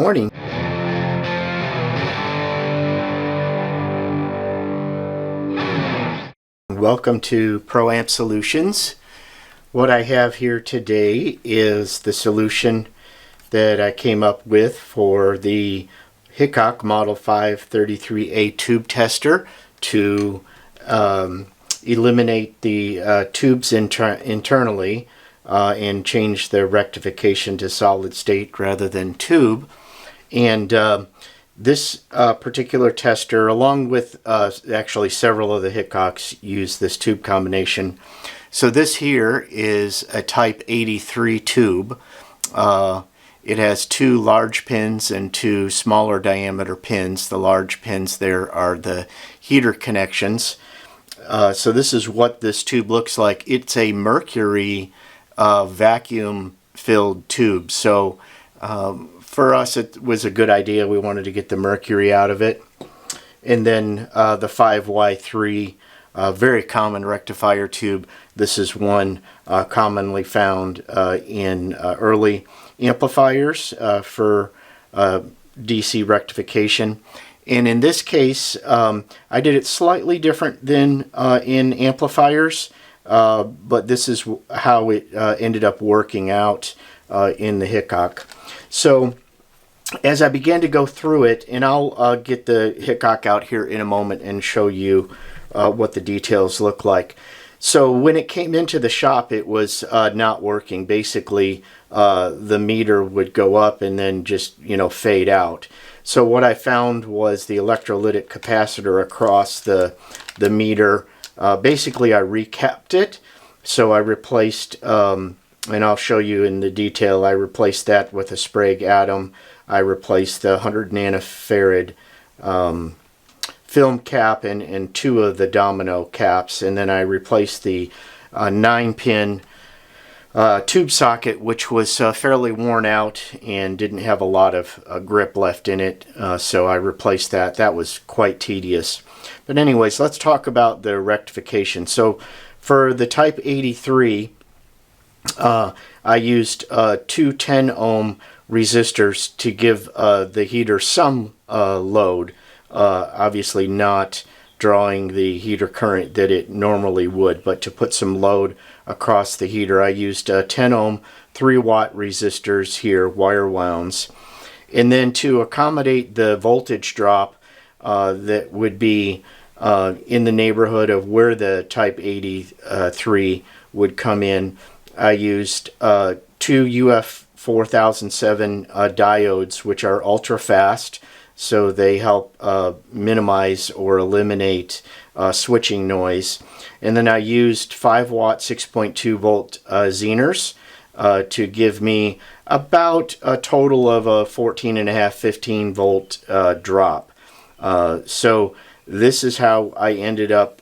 Morning. Welcome to ProAmp Solutions. What I have here today is the solution that I came up with for the Hickok Model 533A tube tester to eliminate the tubes internally and change the rectification to solid state rather than tube. And this particular tester, along with actually several of the Hickocks, use this tube combination. So this here is a type 83 tube. It has two large pins and two smaller diameter pins. The large pins there are the heater connections. So this is what this tube looks like. It's a Mercury vacuum filled tube. So for us, it was a good idea. We wanted to get the mercury out of it. And then the 5Y3, very common rectifier tube. This is one commonly found in early amplifiers for DC rectification. And in this case, I did it slightly different than in amplifiers, but this is how it ended up working out in the Hickok. So as I began to go through it, and I'll get the Hickok out here in a moment and show you what the details look like. So when it came into the shop, it was not working. Basically, the meter would go up and then just, fade out. So what I found was the electrolytic capacitor across the meter. Basically, I recapped it. So I replaced, and I'll show you in the detail, I replaced that with a Sprague atom. I replaced the 100 nanofarad film cap and two of the domino caps, and then I replaced the 9-pin tube socket, which was fairly worn out and didn't have a lot of grip left in it, so I replaced that. That was quite tedious. But anyways, let's talk about the rectification. So for the type 83, I used two 10-ohm resistors to give the heater some load, obviously not drawing the heater current that it normally would, but to put some load across the heater, I used 10-ohm 3-watt resistors here, wire wounds. And then to accommodate the voltage drop that would be in the neighborhood of where the type 83 would come in, I used two UF 4007 diodes, which are ultra fast, so they help minimize or eliminate switching noise. And then I used 5-watt 6.2 volt Zeners to give me about a total of a 14.5, 15 volt drop. So this is how I ended up.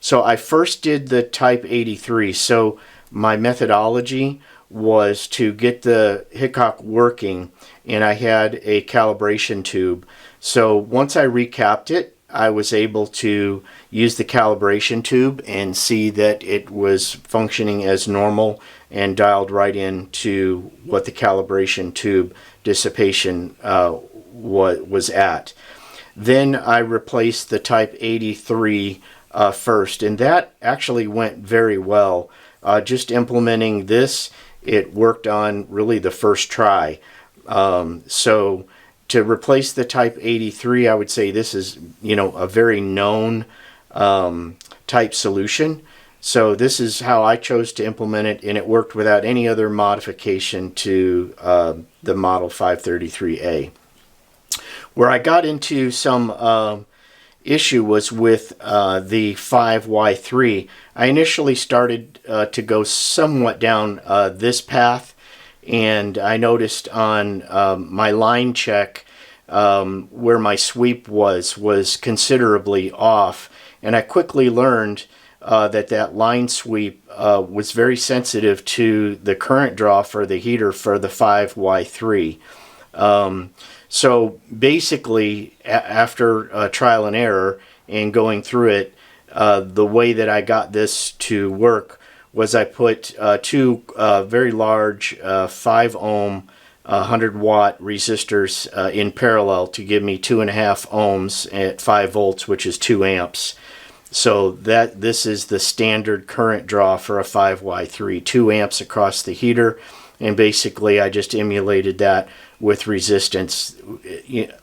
So I first did the type 83. So my methodology was to get the Hickok working, and I had a calibration tube. So once I recapped it, I was able to use the calibration tube and see that it was functioning as normal and dialed right into what the calibration tube dissipation was at. Then I replaced the type 83 first, and that actually went very well. Just implementing this, it worked on really the first try. So to replace the type 83, I would say this is, a very known type solution. So this is how I chose to implement it, and it worked without any other modification to the Model 533A. Where I got into some issue was with the 5Y3. I initially started to go somewhat down this path, and I noticed on my line check where my sweep was considerably off, and I quickly learned that line sweep was very sensitive to the current draw for the heater for the 5Y3. So basically, after trial and error and going through it, the way that I got this to work was I put two very large 5-ohm 100-watt resistors in parallel to give me 2.5 ohms at 5 volts, which is 2 amps. So this is the standard current draw for a 5Y3, 2 amps across the heater, and basically I just emulated that with resistance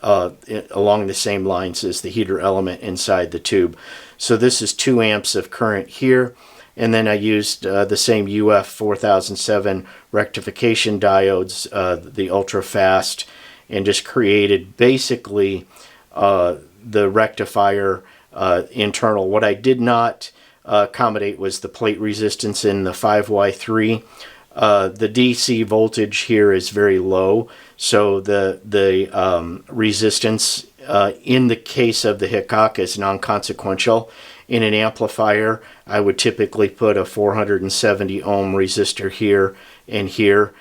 along the same lines as the heater element inside the tube. So this is 2 amps of current here, and then I used the same UF 4007 rectification diodes, the ultra fast, and just created basically the rectifier internal. What I did not accommodate was the plate resistance in the 5Y3. The DC voltage here is very low, so the resistance in the case of the Hickok is non-consequential. In an amplifier, I would typically put a 470 ohm resistor here and here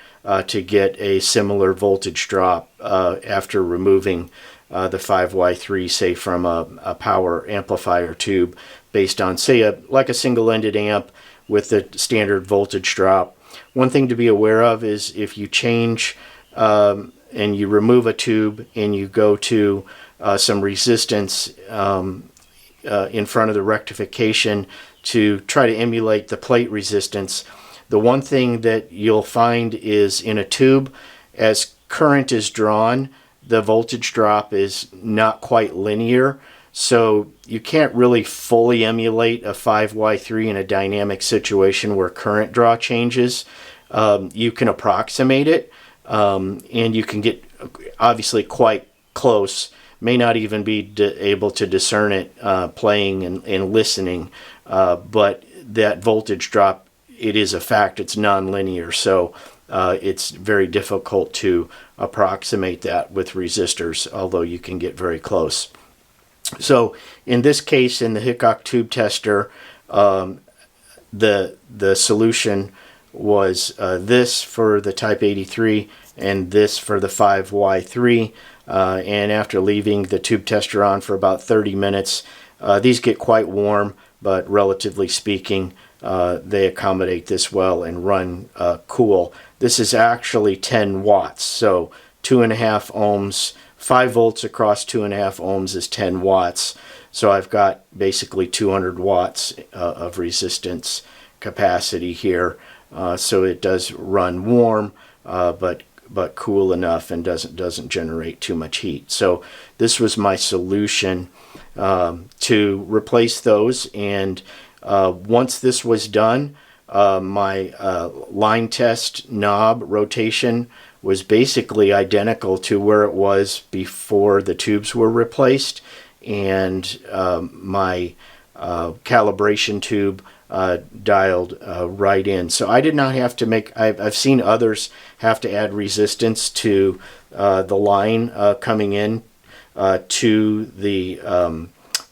to get a similar voltage drop after removing the 5Y3, say from a power amplifier tube, based on, say, like a single-ended amp with the standard voltage drop. One thing to be aware of is if you change and you remove a tube and you go to some resistance in front of the rectification to try to emulate the plate resistance, the one thing that you'll find is in a tube, as current is drawn, the voltage drop is not quite linear. So you can't really fully emulate a 5Y3 in a dynamic situation where current draw changes. You can approximate it, and you can get obviously quite close. May not even be able to discern it playing and listening, but that voltage drop, it is a fact. It's nonlinear, so it's very difficult to approximate that with resistors, although you can get very close. So in this case, in the Hickok tube tester, the solution was this for the Type 83 and this for the 5Y3. And after leaving the tube tester on for about 30 minutes, these get quite warm, but relatively speaking, they accommodate this well and run cool. This is actually 10 watts, so 2.5 ohms, 5 volts across 2.5 ohms is 10 watts. So I've got basically 200 watts of resistance capacity here. So it does run warm, but cool enough and doesn't generate too much heat. So this was my solution to replace those. And once this was done, my line test knob rotation was basically identical to where it was before the tubes were replaced, and my calibration tube dialed right in. So I did not have to make, I've seen others have to add resistance to the line coming in to the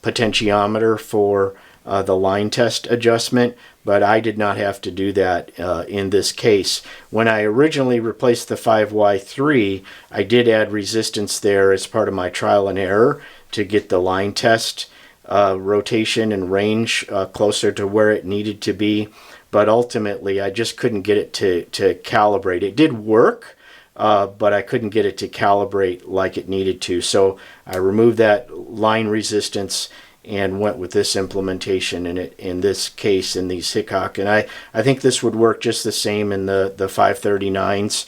potentiometer for the line test adjustment, but I did not have to do that in this case. When I originally replaced the 5Y3, I did add resistance there as part of my trial and error to get the line test rotation and range closer to where it needed to be, but ultimately I just couldn't get it to calibrate. It did work, but I couldn't get it to calibrate like it needed to. So I removed that line resistance and went with this implementation in this case in these Hickok. And I think this would work just the same in the 539s.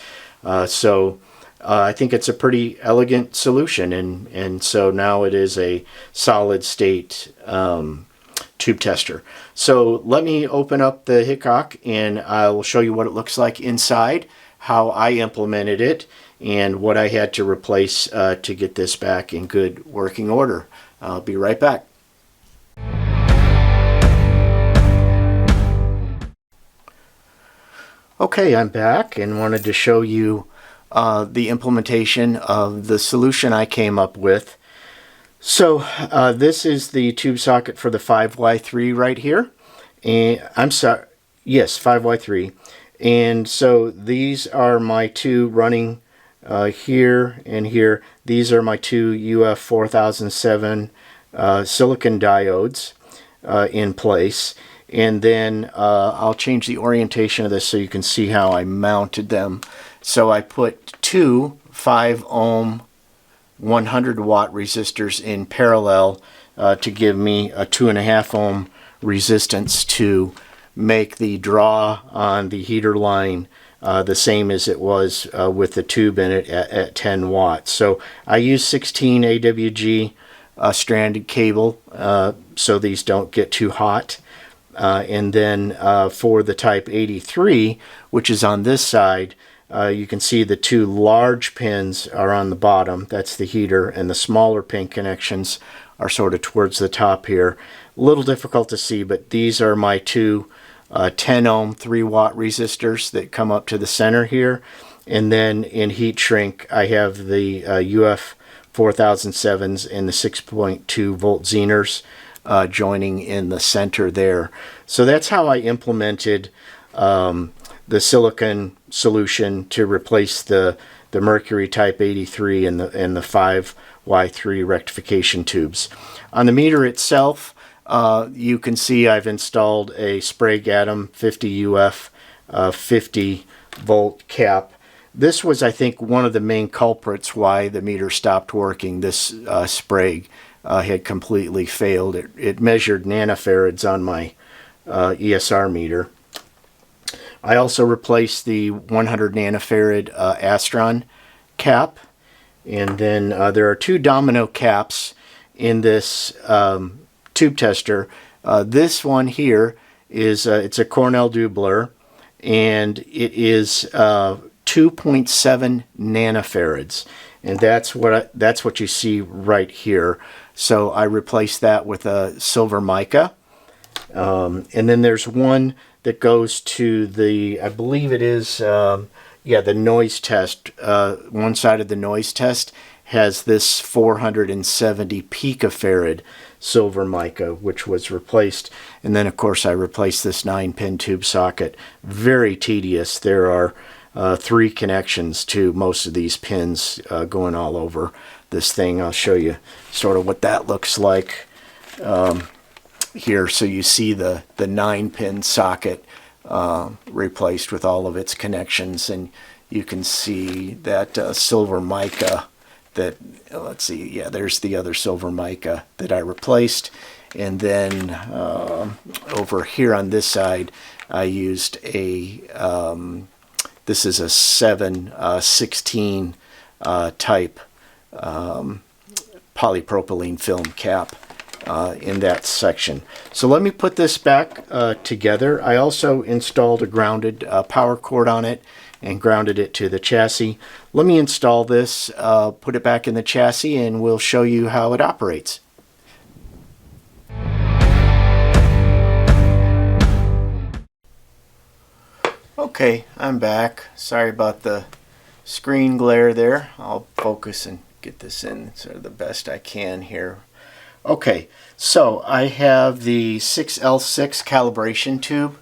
So I think it's a pretty elegant solution, and so now it is a solid state tube tester. So let me open up the Hickok and I'll show you what it looks like inside, how I implemented it, and what I had to replace to get this back in good working order. I'll be right back. Okay, I'm back and wanted to show you the implementation of the solution I came up with. So this is the tube socket for the 5Y3 right here. And I'm sorry, yes, 5Y3. And so these are my two running here and here. These are my two UF 4007 silicon diodes in place. And then I'll change the orientation of this so you can see how I mounted them. So I put two 5 ohm 100 watt resistors in parallel to give me a 2.5 ohm resistance to make the draw on the heater line the same as it was with the tube in it at 10 watts. So I use 16 AWG stranded cable so these don't get too hot. And then for the type 83, which is on this side, you can see the two large pins are on the bottom. That's the heater, and the smaller pin connections are sort of towards the top here. A little difficult to see, but these are my two 10 ohm 3 watt resistors that come up to the center here. And then in heat shrink, I have the UF 4007s and the 6.2 volt Zeners joining in the center there. So that's how I implemented the silicon solution to replace the Mercury Type 83 and the 5Y3 rectification tubes. On the meter itself, you can see I've installed a Sprague Atom 50 UF 50 volt cap. This was, I think, one of the main culprits why the meter stopped working. This Sprague had completely failed. It measured nanofarads on my ESR meter. I also replaced the 100 nanofarad Astron cap, and then there are two domino caps in this tube tester. This one here is it's a Cornell Doubler, and it is 2.7 nanofarads, and that's what you see right here. So I replaced that with a silver mica, and then there's one that goes to the, I believe it is, the noise test. One side of the noise test has this 470 picofarad silver mica, which was replaced. And then, of course, I replaced this 9-pin tube socket. Very tedious. There are 3 connections to most of these pins going all over this thing. I'll show you sort of what that looks like here. So you see the 9-pin socket replaced with all of its connections, and you can see that silver mica that, let's see, yeah, there's the other silver mica that I replaced. And then over here on this side, I used a this is a 716 type polypropylene film cap in that section. So let me put this back together. I also installed a grounded power cord on it and grounded it to the chassis. Let me install this, put it back in the chassis, and we'll show you how it operates. Okay, I'm back. Sorry about the screen glare there. I'll focus and get this in sort of the best I can here. Okay, so I have the 6L6 calibration tube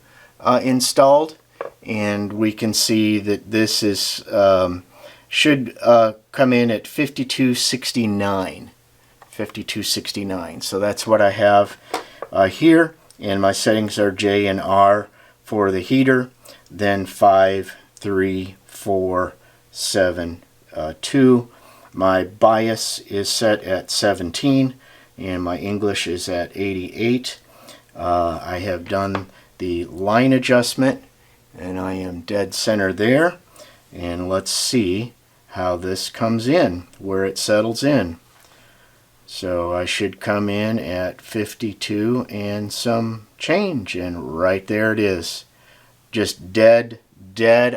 installed, and we can see that this is should come in at 5269. 5269. So that's what I have here, and my settings are J and R for the heater, then 5, 3, 4, 7, 2. My bias is set at 17, and my English is at 88. I have done the line adjustment, and I am dead center there. And let's see how this comes in, where it settles in. So I should come in at 52 and some change, and right there it is. Just dead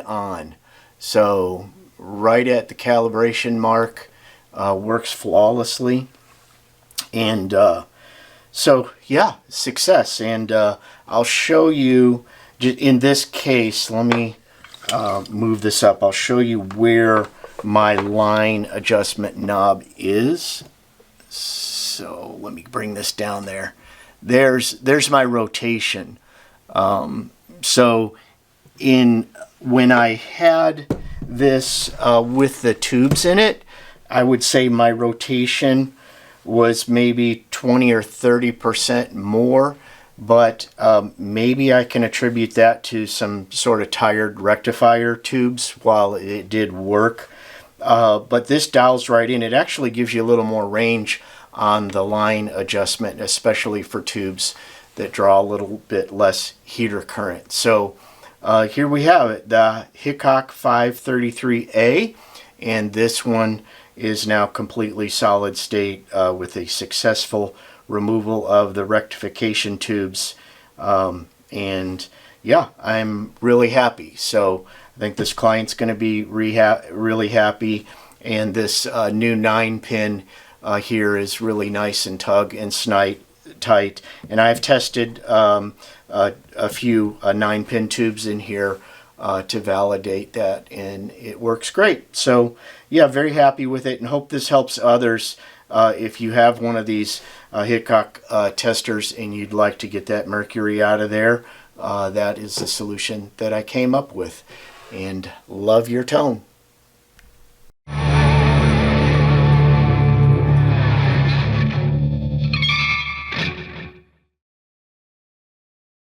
on. So right at the calibration mark, works flawlessly. And so yeah, success. And I'll show you in this case, let me move this up. I'll show you where my line adjustment knob is. So let me bring this down there. There's my rotation. So when I had this with the tubes in it, I would say my rotation was maybe 20 or 30% more, but maybe I can attribute that to some sort of tired rectifier tubes while it did work. but this dials right in. It actually gives you a little more range on the line adjustment, especially for tubes that draw a little bit less heater current. So here we have it, the Hickok 533A, and this one is now completely solid state with a successful removal of the rectification tubes. And yeah, I'm really happy. So I think this client's going to be really happy, and this new 9-pin here is really nice and tug and tight. And I've tested a few 9-pin tubes in here to validate that, and it works great. So yeah, very happy with it, and hope this helps others. If you have one of these Hickok testers and you'd like to get that mercury out of there, that is the solution that I came up with. And love your tone.